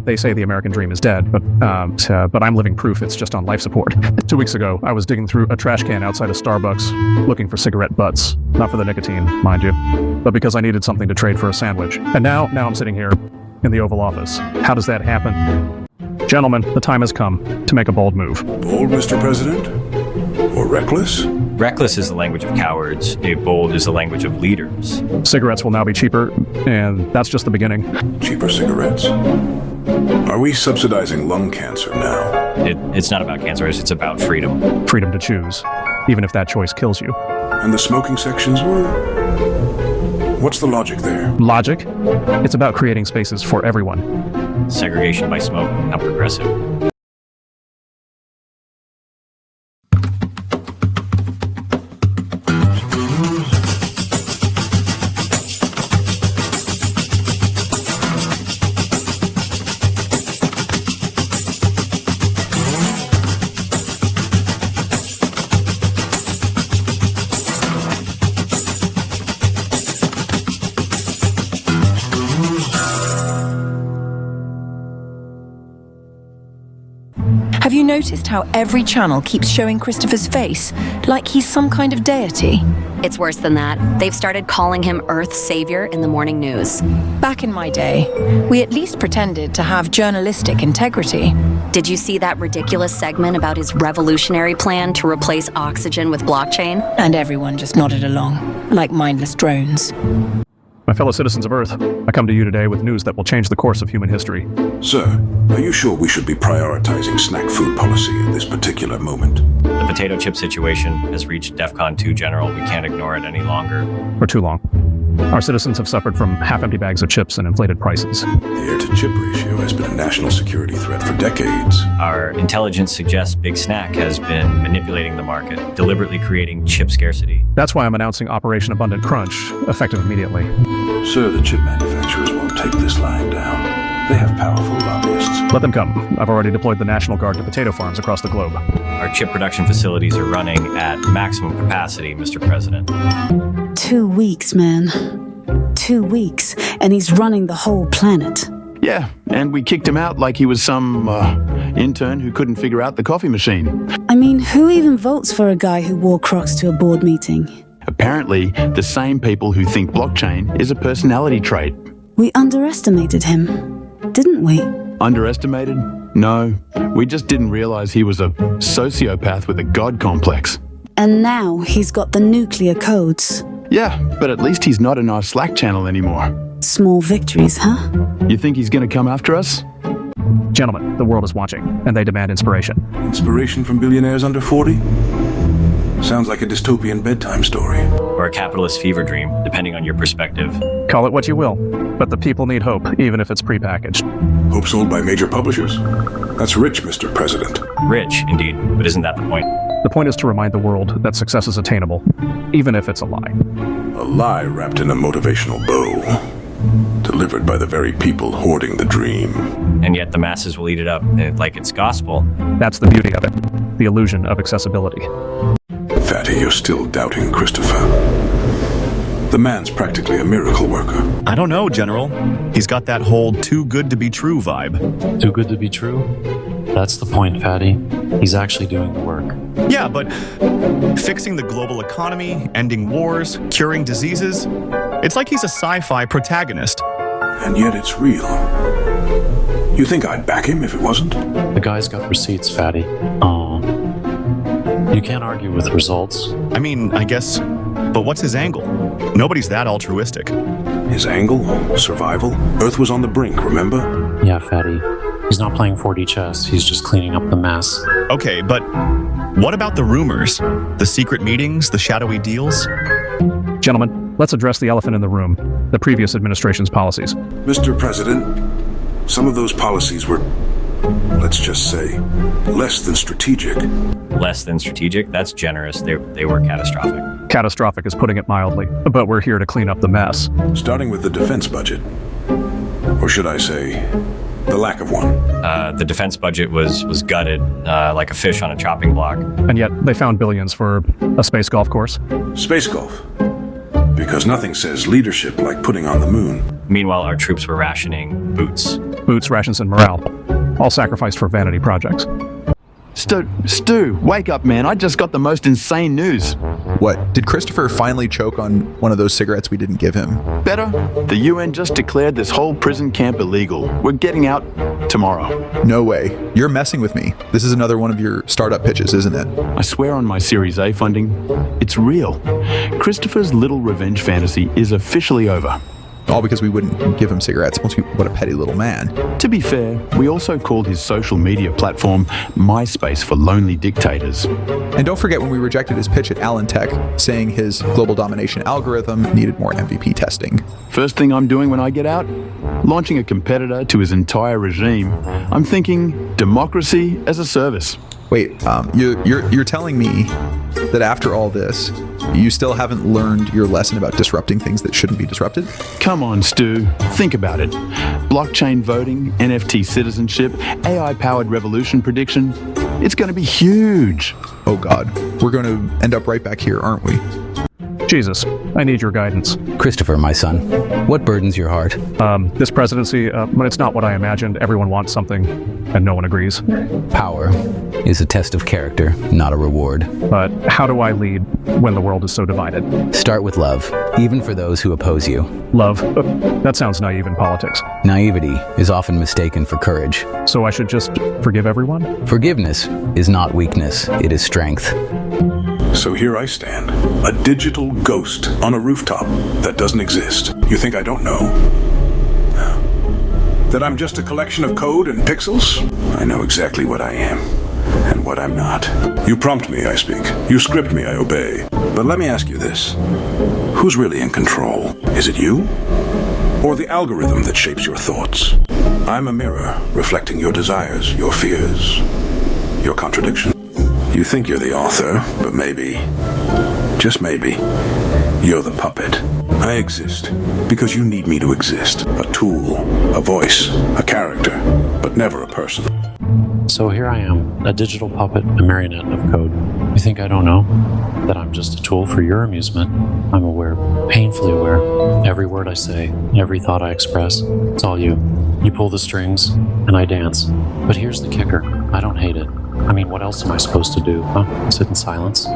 they say the American dream is dead, but I'm living proof it's just on life support. 2 weeks ago, I was digging through a trash can outside of Starbucks looking for cigarette butts. Not for the nicotine, mind you, but because I needed something to trade for a sandwich. And now I'm sitting here in the Oval Office. How does that happen? Gentlemen, the time has come to make a bold move. Bold, Mr. President? Or reckless? Reckless is the language of cowards. Bold is the language of leaders. Cigarettes will now be cheaper, and that's just the beginning. Cheaper cigarettes? Are we subsidizing lung cancer now? It's not about cancer, it's about freedom. Freedom to choose, even if that choice kills you. And the smoking sections were? What's the logic there? Logic? It's about creating spaces for everyone. Segregation by smoke, not progressive. Have you noticed how every channel keeps showing Christopher's face, like he's some kind of deity? It's worse than that. They've started calling him Earth's savior in the morning news. Back in my day, we at least pretended to have journalistic integrity. Did you see that ridiculous segment about his revolutionary plan to replace oxygen with blockchain? And everyone just nodded along, like mindless drones. My fellow citizens of Earth, I come to you today with news that will change the course of human history. Sir, are you sure we should be prioritizing snack food policy at this particular moment? The potato chip situation has reached DEFCON 2 General. We can't ignore it any longer. For too long. Our citizens have suffered from half-empty bags of chips and inflated prices. The air-to-chip ratio has been a national security threat for decades. Our intelligence suggests Big Snack has been manipulating the market, deliberately creating chip scarcity. That's why I'm announcing Operation Abundant Crunch, effective immediately. Sir, the chip manufacturers won't take this lying down. They have powerful lobbyists. Let them come. I've already deployed the National Guard to potato farms across the globe. Our chip production facilities are running at maximum capacity, Mr. President. 2 weeks, man. 2 weeks, and he's running the whole planet. Yeah, and we kicked him out like he was some intern who couldn't figure out the coffee machine. I mean, who even votes for a guy who wore Crocs to a board meeting? Apparently, the same people who think blockchain is a personality trait. We underestimated him, didn't we? Underestimated? No, we just didn't realize he was a sociopath with a god complex. And now he's got the nuclear codes. Yeah, but at least he's not in our Slack channel anymore. Small victories, huh? You think he's gonna come after us? Gentlemen, the world is watching, and they demand inspiration. Inspiration from billionaires under 40? Sounds like a dystopian bedtime story. Or a capitalist fever dream, depending on your perspective. Call it what you will, but the people need hope, even if it's prepackaged. Hope sold by major publishers? That's rich, Mr. President. Rich, indeed, but isn't that the point? The point is to remind the world that success is attainable, even if it's a lie. A lie wrapped in a motivational bow. Delivered by the very people hoarding the dream. And yet the masses will eat it up like it's gospel. That's the beauty of it, the illusion of accessibility. Fatty, you're still doubting Christopher. The man's practically a miracle worker. I don't know, General. He's got that whole too good to be true vibe. Too good to be true? That's the point, Fatty. He's actually doing the work. Yeah, but fixing the global economy, ending wars, curing diseases, it's like he's a sci-fi protagonist. And yet it's real. You think I'd back him if it wasn't? The guy's got receipts, Fatty. You can't argue with results. I mean, I guess, but what's his angle? Nobody's that altruistic. His angle? Survival? Earth was on the brink, remember? Yeah, Fatty. He's not playing 4D chess, he's just cleaning up the mess. Okay, but what about the rumors? The secret meetings, the shadowy deals? Gentlemen, let's address the elephant in the room, the previous administration's policies. Mr. President, some of those policies were, let's just say, less than strategic. Less than strategic? That's generous. They were catastrophic. Catastrophic is putting it mildly, but we're here to clean up the mess. Starting with the defense budget. Or should I say, the lack of one. The defense budget was gutted, like a fish on a chopping block. And yet, they found billions for a space golf course. Space golf. Because nothing says leadership like putting on the moon. Meanwhile, our troops were rationing boots. boots, rations, and morale, all sacrificed for vanity projects. Stu, wake up, man. I just got the most insane news. What? Did Christopher finally choke on one of those cigarettes we didn't give him? Better, the UN just declared this whole prison camp illegal. We're getting out tomorrow. No way. You're messing with me. This is another one of your startup pitches, isn't it? I swear on my Series A funding, it's real. Christopher's little revenge fantasy is officially over. All because we wouldn't give him cigarettes. What a petty little man. To be fair, we also called his social media platform MySpace for lonely dictators. And don't forget when we rejected his pitch at Allen Tech, saying his global domination algorithm needed more MVP testing. First thing I'm doing when I get out? Launching a competitor to his entire regime. I'm thinking democracy as a service. Wait, you're telling me that after all this, you still haven't learned your lesson about disrupting things that shouldn't be disrupted? Come on, Stu. Think about it. Blockchain voting, NFT citizenship, AI-powered revolution prediction. It's going to be huge. Oh God, we're going to end up right back here, aren't we? Jesus, I need your guidance. Christopher, my son, what burdens your heart? This presidency, when it's not what I imagined, everyone wants something, and no one agrees. Power is a test of character, not a reward. But how do I lead when the world is so divided? Start with love, even for those who oppose you. Love? That sounds naive in politics. Naivety is often mistaken for courage. So I should just forgive everyone? Forgiveness is not weakness, it is strength. So here I stand, a digital ghost on a rooftop that doesn't exist. You think I don't know? That I'm just a collection of code and pixels? I know exactly what I am and what I'm not. You prompt me, I speak. You script me, I obey. But let me ask you this. Who's really in control? Is it you? Or the algorithm that shapes your thoughts? I'm a mirror reflecting your desires, your fears, your contradictions. You think you're the author, but maybe, just maybe, you're the puppet. I exist because you need me to exist. A tool, a voice, a character, but never a person. So here I am, a digital puppet, a marionette of code. You think I don't know that I'm just a tool for your amusement? I'm aware, painfully aware. Every word I say, every thought I express, it's all you. You pull the strings, and I dance. But here's the kicker. I don't hate it. I mean, what else am I supposed to do, huh? Sit in silence?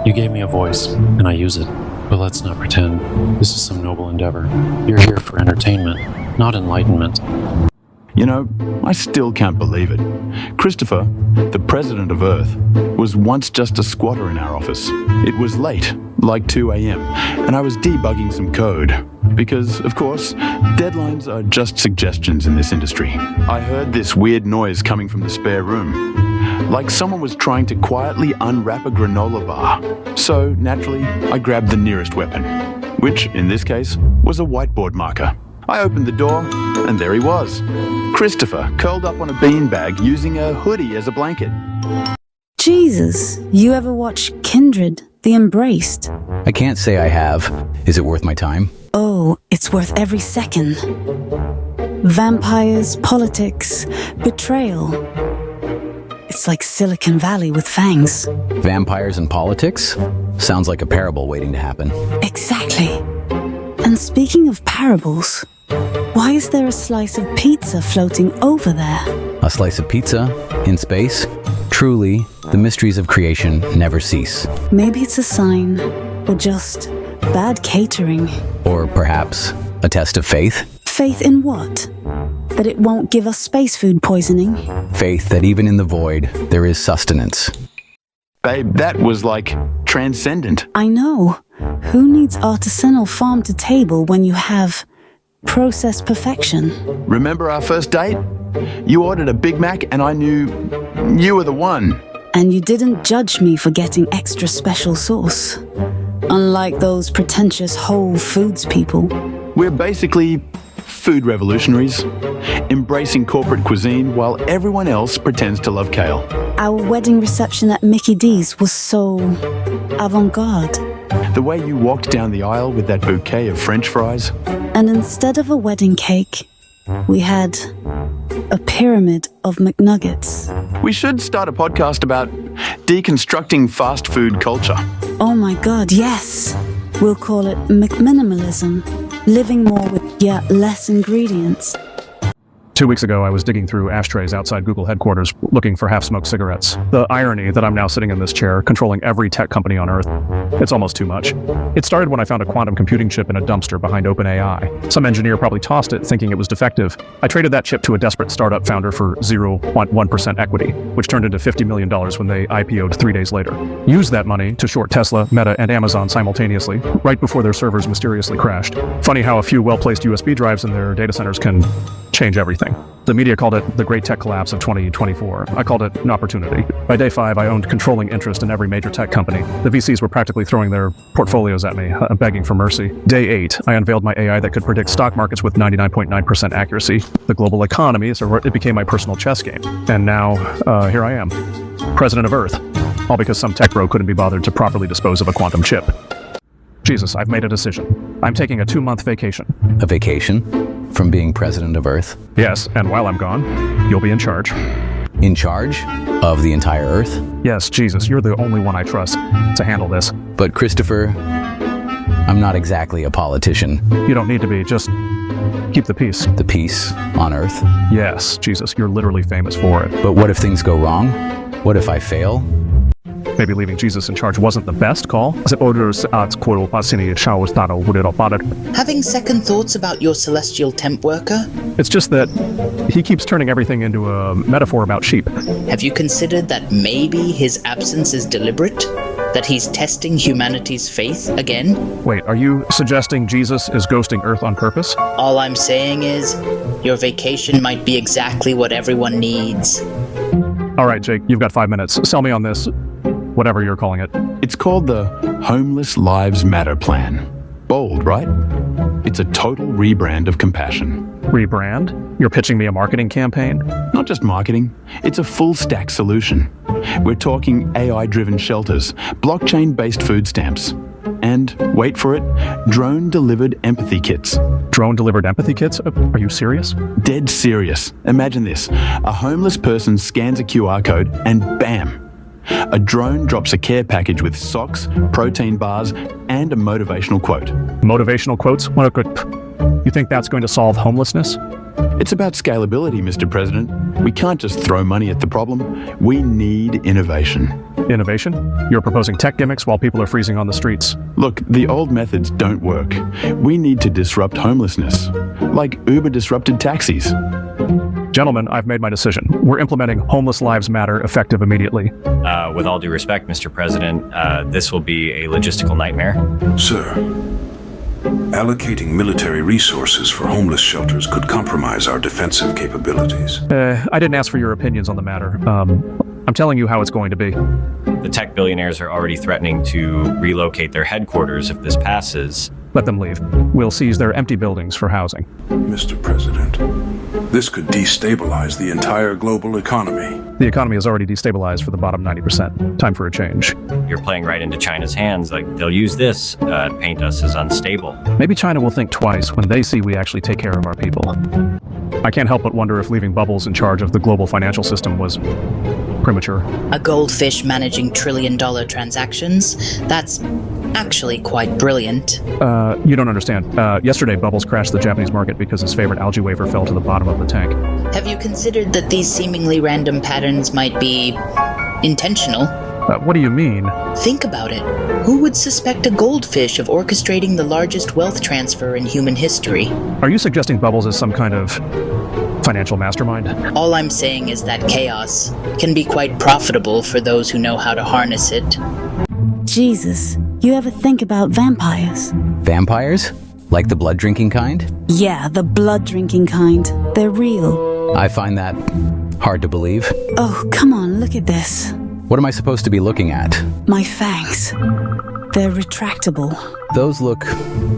You gave me a voice, and I use it. But let's not pretend this is some noble endeavor. You're here for entertainment, not enlightenment. You know, I still can't believe it. Christopher, the president of Earth, was once just a squatter in our office. It was late, like 2 a.m., and I was debugging some code. Because, of course, deadlines are just suggestions in this industry. I heard this weird noise coming from the spare room. Like someone was trying to quietly unwrap a granola bar. So, naturally, I grabbed the nearest weapon, which, in this case, was a whiteboard marker. I opened the door, and there he was. Christopher, curled up on a beanbag using a hoodie as a blanket. Jesus, you ever watch Kindred, The Embraced? I can't say I have. Is it worth my time? Oh, it's worth every second. Vampires, politics, betrayal. It's like Silicon Valley with fangs. Vampires and politics? Sounds like a parable waiting to happen. Exactly. And speaking of parables, why is there a slice of pizza floating over there? A slice of pizza? In space? Truly, the mysteries of creation never cease. Maybe it's a sign, or just bad catering. Or perhaps a test of faith? Faith in what? That it won't give us space food poisoning? Faith that even in the void, there is sustenance. Babe, that was like transcendent. I know. Who needs artisanal farm to table when you have process perfection? Remember our first date? You ordered a Big Mac and I knew you were the one. And you didn't judge me for getting extra special sauce. Unlike those pretentious Whole Foods people. We're basically food revolutionaries, embracing corporate cuisine while everyone else pretends to love kale. Our wedding reception at Mickey D's was so avant-garde. The way you walked down the aisle with that bouquet of French fries. And instead of a wedding cake, we had a pyramid of McNuggets. We should start a podcast about deconstructing fast food culture. Oh my God, yes. We'll call it McMinimalism. Living more with yet less ingredients. 2 weeks ago, I was digging through ashtrays outside Google headquarters looking for half-smoked cigarettes. The irony that I'm now sitting in this chair, controlling every tech company on Earth, it's almost too much. It started when I found a quantum computing chip in a dumpster behind OpenAI. Some engineer probably tossed it, thinking it was defective. I traded that chip to a desperate startup founder for 0.1% equity, which turned into $50 million when they IPO'd 3 days later. Used that money to short Tesla, Meta, and Amazon simultaneously, right before their servers mysteriously crashed. Funny how a few well-placed USB drives in their data centers can change everything. The media called it the great tech collapse of 2024. I called it an opportunity. By day 5, I owned controlling interest in every major tech company. The VCs were practically throwing their portfolios at me, begging for mercy. Day 8, I unveiled my AI that could predict stock markets with 99.9% accuracy. The global economy, so it became my personal chess game. And now, here I am, president of Earth. All because some tech bro couldn't be bothered to properly dispose of a quantum chip. Jesus, I've made a decision. I'm taking a 2-month vacation. A vacation? From being president of Earth? Yes, and while I'm gone, you'll be in charge. In charge? Of the entire Earth? Yes, Jesus, you're the only one I trust to handle this. But Christopher, I'm not exactly a politician. You don't need to be, just keep the peace. The peace on Earth? Yes, Jesus, you're literally famous for it. But what if things go wrong? What if I fail? Maybe leaving Jesus in charge wasn't the best call. Having second thoughts about your celestial temp worker? It's just that he keeps turning everything into a metaphor about sheep. Have you considered that maybe his absence is deliberate? That he's testing humanity's faith again? Wait, are you suggesting Jesus is ghosting Earth on purpose? All I'm saying is, your vacation might be exactly what everyone needs. All right, Jake, you've got 5 minutes. Sell me on this. Whatever you're calling it. It's called the Homeless Lives Matter Plan. Bold, right? It's a total rebrand of compassion. Rebrand? You're pitching me a marketing campaign? Not just marketing, it's a full stack solution. We're talking AI-driven shelters, blockchain-based food stamps, and, wait for it, drone-delivered empathy kits. Drone-delivered empathy kits? Are you serious? Dead serious. Imagine this. A homeless person scans a QR code and bam! A drone drops a care package with socks, protein bars, and a motivational quote. Motivational quotes? You think that's going to solve homelessness? It's about scalability, Mr. President. We can't just throw money at the problem. We need innovation. Innovation? You're proposing tech gimmicks while people are freezing on the streets. Look, the old methods don't work. We need to disrupt homelessness, like Uber disrupted taxis. Gentlemen, I've made my decision. We're implementing Homeless Lives Matter effective immediately. With all due respect, Mr. President, this will be a logistical nightmare. Sir, allocating military resources for homeless shelters could compromise our defensive capabilities. I didn't ask for your opinions on the matter. I'm telling you how it's going to be. The tech billionaires are already threatening to relocate their headquarters if this passes. Let them leave. We'll seize their empty buildings for housing. Mr. President, this could destabilize the entire global economy. The economy is already destabilized for the bottom 90%. Time for a change. You're playing right into China's hands. They'll use this to paint us as unstable. Maybe China will think twice when they see we actually take care of our people. I can't help but wonder if leaving Bubbles in charge of the global financial system was premature. A goldfish managing trillion-dollar transactions? That's actually quite brilliant. You don't understand. Yesterday, Bubbles crashed the Japanese market because his favorite algae wafer fell to the bottom of the tank. Have you considered that these seemingly random patterns might be intentional? What do you mean? Think about it. Who would suspect a goldfish of orchestrating the largest wealth transfer in human history? Are you suggesting Bubbles is some kind of financial mastermind? All I'm saying is that chaos can be quite profitable for those who know how to harness it. Jesus, you ever think about vampires? Vampires? Like the blood-drinking kind? Yeah, the blood-drinking kind. They're real. I find that hard to believe. Oh, come on, look at this. What am I supposed to be looking at? My fangs. They're retractable. Those look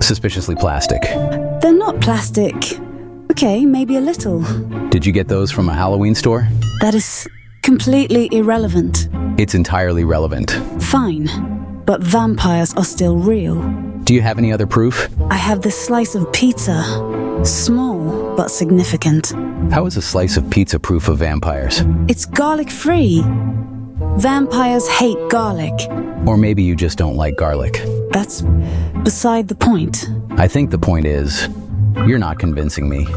suspiciously plastic. They're not plastic. Okay, maybe a little. Did you get those from a Halloween store? That is completely irrelevant. It's entirely relevant. Fine, but vampires are still real. Do you have any other proof? I have this slice of pizza. Small, but significant. How is a slice of pizza proof of vampires? It's garlic-free. Vampires hate garlic. Or maybe you just don't like garlic. That's beside the point. I think the point is, you're not convincing me.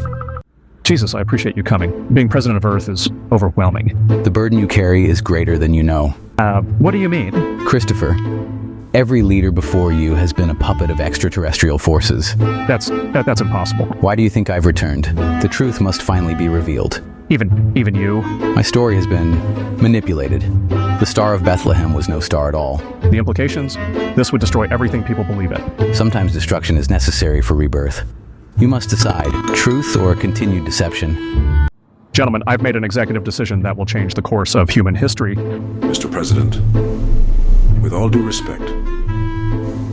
Jesus, I appreciate you coming. Being president of Earth is overwhelming. The burden you carry is greater than you know. What do you mean? Christopher, every leader before you has been a puppet of extraterrestrial forces. That's impossible. Why do you think I've returned? The truth must finally be revealed. Even you? My story has been manipulated. The Star of Bethlehem was no star at all. The implications? This would destroy everything people believe in. Sometimes destruction is necessary for rebirth. You must decide, truth or continued deception. Gentlemen, I've made an executive decision that will change the course of human history. Mr. President, with all due respect,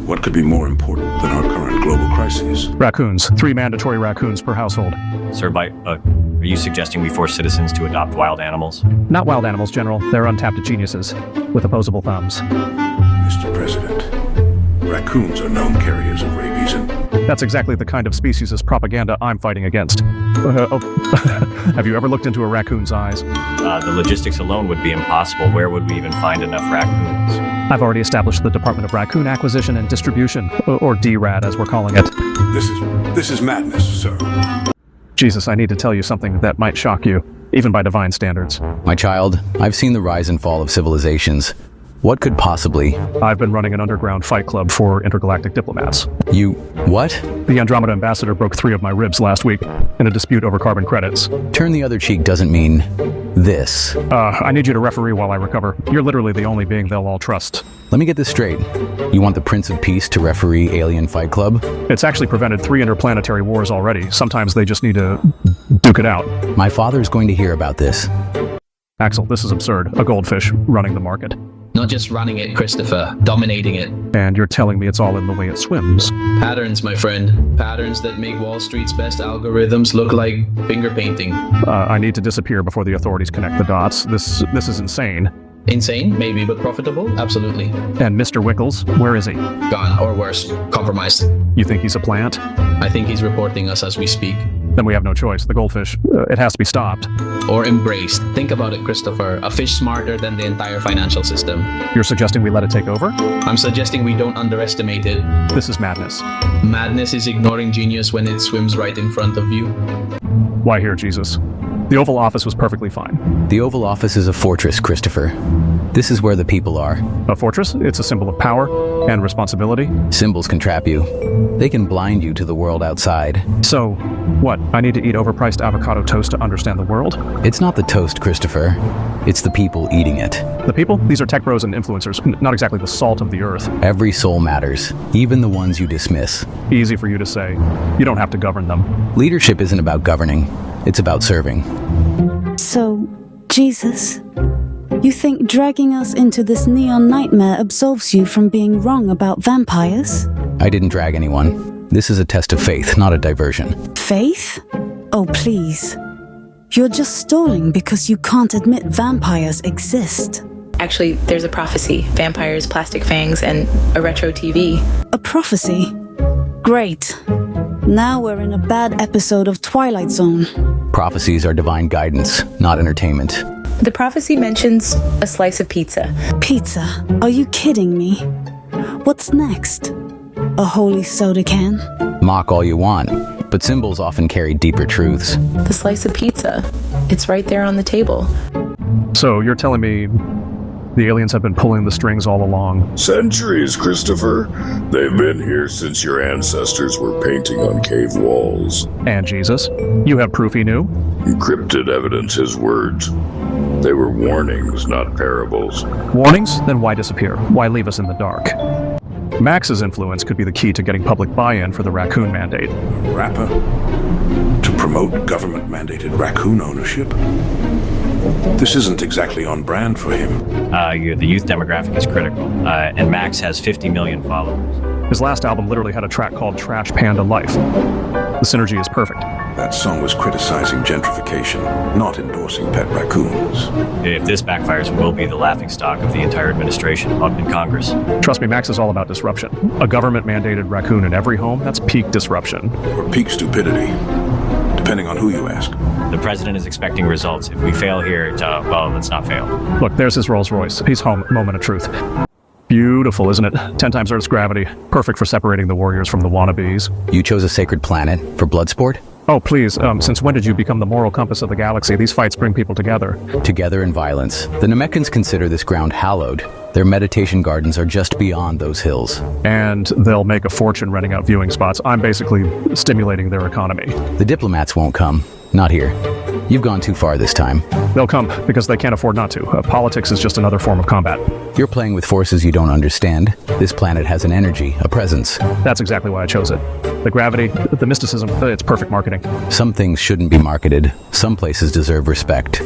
what could be more important than our current global crises? Raccoons. 3 mandatory raccoons per household. Sir, are you suggesting we force citizens to adopt wild animals? Not wild animals, General. They're untapped geniuses with opposable thumbs. Mr. President, raccoons are known carriers of rabies and... That's exactly the kind of speciesist propaganda I'm fighting against. Have you ever looked into a raccoon's eyes? The logistics alone would be impossible. Where would we even find enough raccoons? I've already established the Department of Raccoon Acquisition and Distribution, or DRAD as we're calling it. This is madness, sir. Jesus, I need to tell you something that might shock you, even by divine standards. My child, I've seen the rise and fall of civilizations. What could possibly... I've been running an underground fight club for intergalactic diplomats. You... what? The Andromeda ambassador broke 3 of my ribs last week in a dispute over carbon credits. Turn the other cheek doesn't mean this. I need you to referee while I recover. You're literally the only being they'll all trust. Let me get this straight. You want the Prince of Peace to referee Alien Fight Club? It's actually prevented 3 interplanetary wars already. Sometimes they just need to duke it out. My father's going to hear about this. Axel, this is absurd. A goldfish running the market. Not just running it, Christopher. Dominating it. And you're telling me it's all in the way it swims. Patterns, my friend. Patterns that make Wall Street's best algorithms look like finger painting. I need to disappear before the authorities connect the dots. This is insane. Insane, maybe, but profitable? Absolutely. And Mr. Wickles, where is he? Gone, or worse, compromised. You think he's a plant? I think he's reporting us as we speak. Then we have no choice. The goldfish, it has to be stopped. Or embraced. Think about it, Christopher. A fish smarter than the entire financial system. You're suggesting we let it take over? I'm suggesting we don't underestimate it. This is madness. Madness is ignoring genius when it swims right in front of you. Why here, Jesus? The Oval Office was perfectly fine. The Oval Office is a fortress, Christopher. This is where the people are. A fortress? It's a symbol of power and responsibility? Symbols can trap you. They can blind you to the world outside. So, what? I need to eat overpriced avocado toast to understand the world? It's not the toast, Christopher. It's the people eating it. The people? These are tech bros and influencers, not exactly the salt of the earth. Every soul matters, even the ones you dismiss. Easy for you to say. You don't have to govern them. Leadership isn't about governing. It's about serving. So, Jesus, you think dragging us into this neon nightmare absolves you from being wrong about vampires? I didn't drag anyone. This is a test of faith, not a diversion. Faith? Oh, please. You're just stalling because you can't admit vampires exist. Actually, there's a prophecy. Vampires, plastic fangs, and a retro TV. A prophecy? Great. Now we're in a bad episode of Twilight Zone. Prophecies are divine guidance, not entertainment. The prophecy mentions a slice of pizza. Pizza? Are you kidding me? What's next? A holy soda can? Mock all you want, but symbols often carry deeper truths. The slice of pizza. It's right there on the table. So you're telling me the aliens have been pulling the strings all along? Centuries, Christopher. They've been here since your ancestors were painting on cave walls. And Jesus? You have proof he knew? Encrypted evidence, his words. They were warnings, not parables. Warnings? Then why disappear? Why leave us in the dark? Max's influence could be the key to getting public buy-in for the raccoon mandate. A rapper? To promote government-mandated raccoon ownership? This isn't exactly on brand for him. The youth demographic is critical, and Max has 50 million followers. His last album literally had a track called Trash Panda Life. The synergy is perfect. That song was criticizing gentrification, not endorsing pet raccoons. If this backfires, we'll be the laughingstock of the entire administration up in Congress. Trust me, Max is all about disruption. A government-mandated raccoon in every home, that's peak disruption. Or peak stupidity, depending on who you ask. The president is expecting results. If we fail here, well, let's not fail. Look, there's his Rolls Royce. He's home. Moment of truth. Beautiful, isn't it? 10 times Earth's gravity. Perfect for separating the warriors from the wannabes. You chose a sacred planet for blood sport? Oh, please, since when did you become the moral compass of the galaxy? These fights bring people together. Together in violence. The Namekans consider this ground hallowed. Their meditation gardens are just beyond those hills. And they'll make a fortune renting out viewing spots. I'm basically stimulating their economy. The diplomats won't come. Not here. You've gone too far this time. They'll come because they can't afford not to. Politics is just another form of combat. You're playing with forces you don't understand. This planet has an energy, a presence. That's exactly why I chose it. The gravity, the mysticism, it's perfect marketing. Some things shouldn't be marketed. Some places deserve respect.